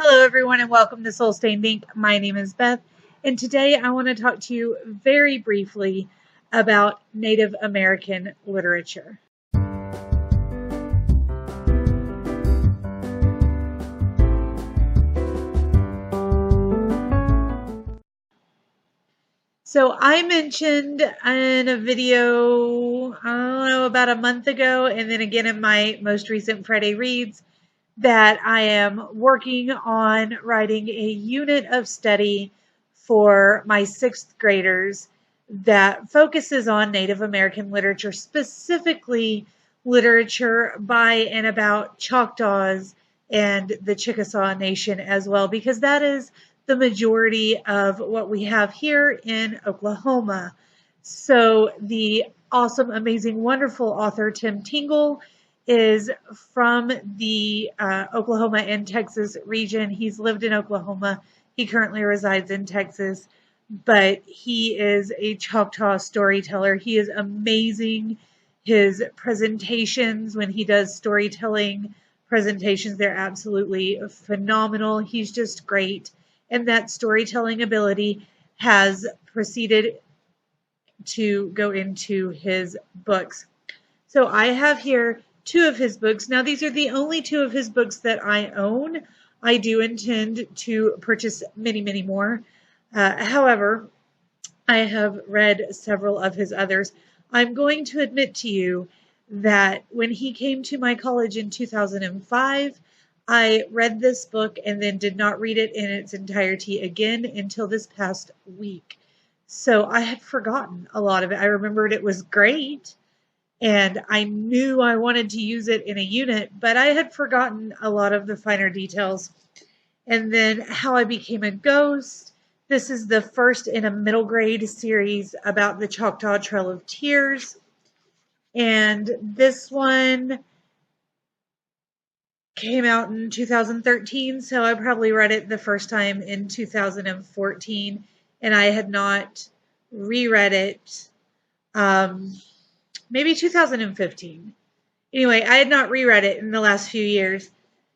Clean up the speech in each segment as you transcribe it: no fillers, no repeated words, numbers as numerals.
Hello, everyone, and welcome to Soul Stained Ink. My name is Beth, and today I want to talk to you very briefly about Native American literature. So I mentioned in a video, I don't know, about a month ago, and then again in my most recent Friday Reads, that I am working on writing a unit of study for my sixth graders that focuses on Native American literature, specifically literature by and about Choctaws and the Chickasaw Nation as well, because that is the majority of what we have here in Oklahoma. So the awesome, amazing, wonderful author Tim Tingle is from the Oklahoma and Texas region. He's lived in Oklahoma. He currently resides in Texas, but he is a Choctaw storyteller. He is amazing. His presentations, when he does storytelling presentations, they're absolutely phenomenal. He's just great. And that storytelling ability has proceeded to go into his books. So I have here two of his books. Now, these are the only two of his books that I own. I do intend to purchase many, many more. However, I have read several of his others. I'm going to admit to you that when he came to my college in 2005, I read this book and then did not read it in its entirety again until this past week. So I had forgotten a lot of it. I remembered it was great, and I knew I wanted to use it in a unit, but I had forgotten a lot of the finer details. And then How I Became a Ghost. This is the first in a middle grade series about the Choctaw Trail of Tears. And this one came out in 2013, so I probably read it the first time in 2014, and I had not reread it. Maybe 2015. Anyway, I had not reread it in the last few years.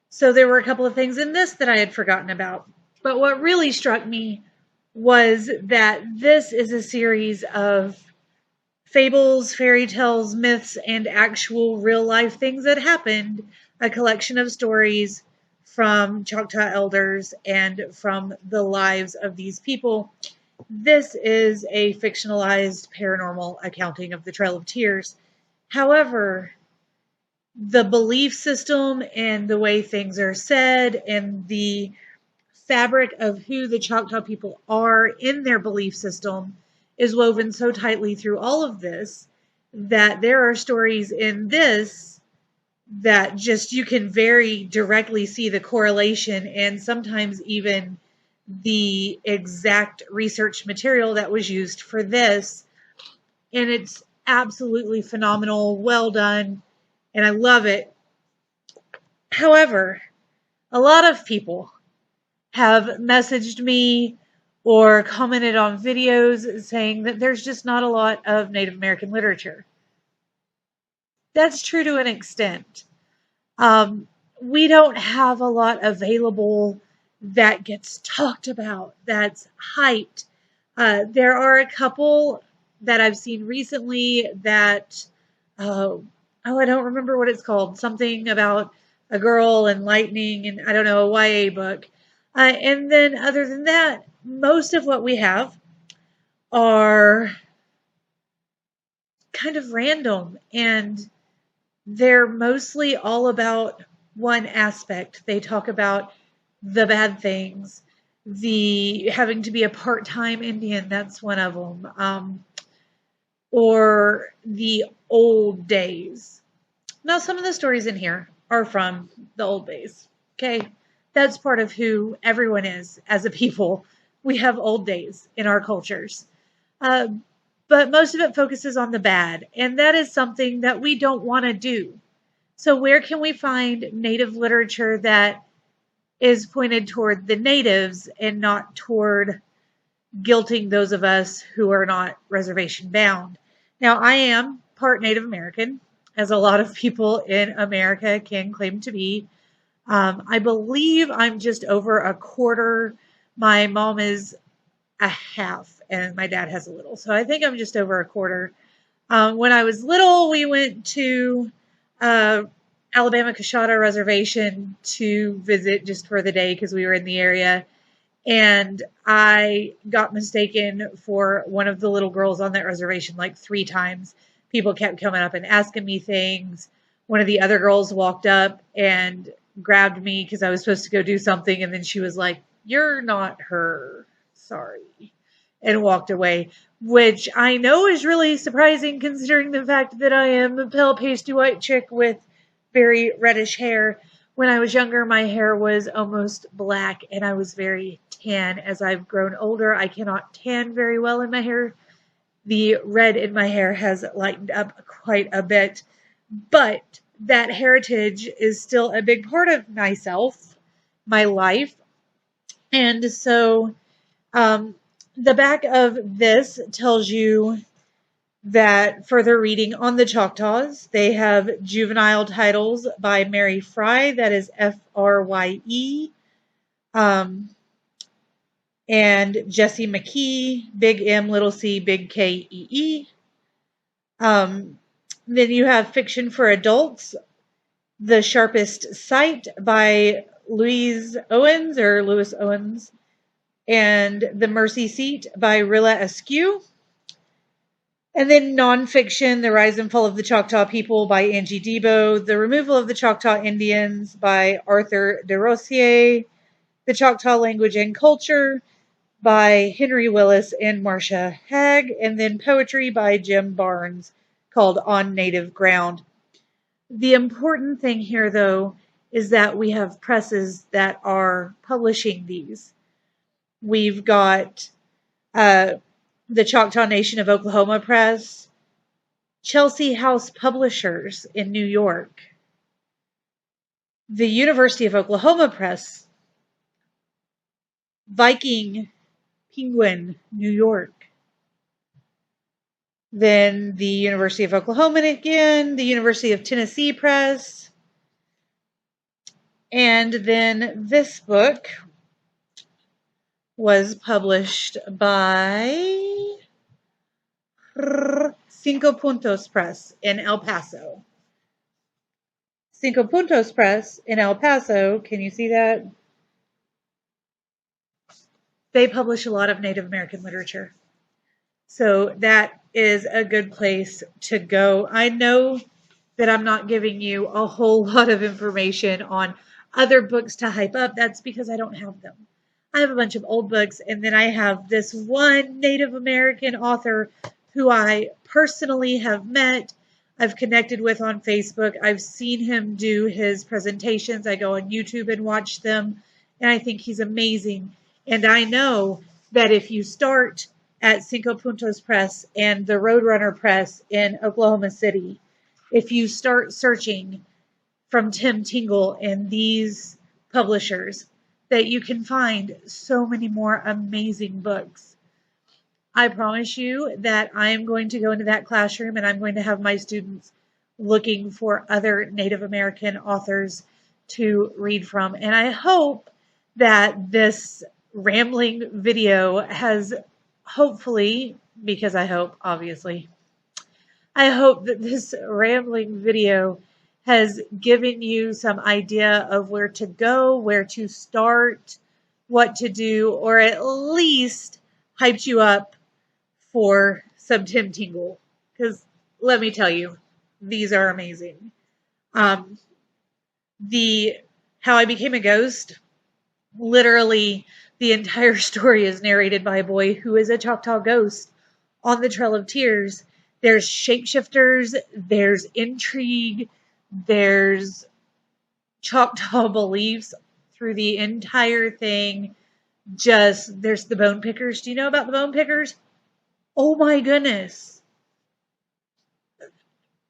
So there were a couple of things in this that I had forgotten about. But what really struck me was that this is a series of fables, fairy tales, myths, and actual real life things that happened. A collection of stories from Choctaw elders and from the lives of these people. This is a fictionalized paranormal accounting of the Trail of Tears. However, the belief system and the way things are said and the fabric of who the Choctaw people are in their belief system is woven so tightly through all of this that there are stories in this that just you can very directly see the correlation and sometimes even the exact research material that was used for this. And it's absolutely phenomenal, well done, and I love it. However, a lot of people have messaged me or commented on videos saying that there's just not a lot of Native American literature. That's true to an extent. We don't have a lot available that gets talked about, that's hyped. There are a couple that I've seen recently that, I don't remember what it's called. Something about a girl and lightning and I don't know, a YA book. And then other than that, most of what we have are kind of random, and they're mostly all about one aspect. They talk about the bad things, the having to be a part-time Indian, that's one of them, or the old days. Now, some of the stories in here are from the old days, okay? That's part of who everyone is as a people. We have old days in our cultures. But most of it focuses on the bad, and that is something that we don't want to do. So where can we find Native literature that is pointed toward the natives and not toward guilting those of us who are not reservation bound? Now, I am part Native American, as a lot of people in America can claim to be. I believe I'm just over a quarter. My mom is a half, and my dad has a little. So I think I'm just over a quarter. When I was little, we went to Alabama Coshada Reservation to visit just for the day because we were in the area. And I got mistaken for one of the little girls on that reservation like 3 times. People kept coming up and asking me things. One of the other girls walked up and grabbed me because I was supposed to go do something. And then she was like, "You're not her. Sorry." And walked away, which I know is really surprising considering the fact that I am a pale pasty white chick with very reddish hair. When I was younger, my hair was almost black and I was very tan. As I've grown older, I cannot tan very well in my hair. The red in my hair has lightened up quite a bit, but that heritage is still a big part of myself, my life. And so, the back of this tells you that further reading on the Choctaws, they have juvenile titles by Mary Fry, that is Frye, and Jesse McKee, big M, little c, big Kee. Then you have fiction for adults, The Sharpest Sight by Louis Owens, and The Mercy Seat by Rilla Askew. And then nonfiction, The Rise and Fall of the Choctaw People by Angie Debo, The Removal of the Choctaw Indians by Arthur DeRosier, The Choctaw Language and Culture by Henry Willis and Marcia Hagg, and then poetry by Jim Barnes called On Native Ground. The important thing here, though, is that we have presses that are publishing these. We've got the Choctaw Nation of Oklahoma Press, Chelsea House Publishers in New York, the University of Oklahoma Press, Viking Penguin, New York, then the University of Oklahoma again, the University of Tennessee Press, and then this book was published by Cinco Puntos Press in El Paso. Cinco Puntos Press in El Paso, can you see that? They publish a lot of Native American literature. So that is a good place to go. I know that I'm not giving you a whole lot of information on other books to hype up. That's because I don't have them. I have a bunch of old books, and then I have this one Native American author who I personally have met. I've connected with on Facebook. I've seen him do his presentations. I go on YouTube and watch them, and I think he's amazing. And I know that if you start at Cinco Puntos Press and the Roadrunner Press in Oklahoma City, if you start searching from Tim Tingle and these publishers, that you can find so many more amazing books. I promise you that I am going to go into that classroom and I'm going to have my students looking for other Native American authors to read from. And I hope that this rambling video has hopefully, because I hope, obviously, I hope that this rambling video has given you some idea of where to go, where to start, what to do, or at least hyped you up for some Tim Tingle. Because let me tell you, these are amazing. The How I Became a Ghost, literally the entire story is narrated by a boy who is a Choctaw ghost on the Trail of Tears. There's shapeshifters, there's intrigue, there's Choctaw beliefs through the entire thing. There's the bone pickers. Do you know about the bone pickers? Oh my goodness.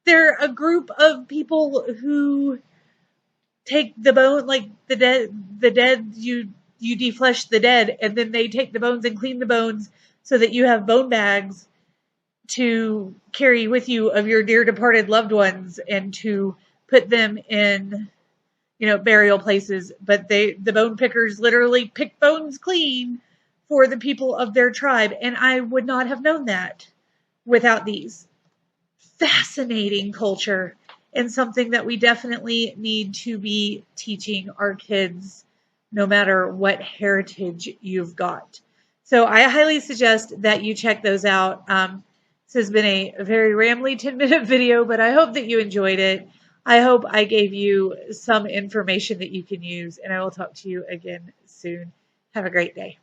They're a group of people who take the bone, like the dead, you deflesh the dead, and then they take the bones and clean the bones so that you have bone bags to carry with you of your dear departed loved ones and to put them in burial places, but the bone pickers literally pick bones clean for the people of their tribe. And I would not have known that without these. Fascinating culture, and something that we definitely need to be teaching our kids, no matter what heritage you've got. So I highly suggest that you check those out. This has been a very rambly 10-minute video, but I hope that you enjoyed it. I hope I gave you some information that you can use, and I will talk to you again soon. Have a great day.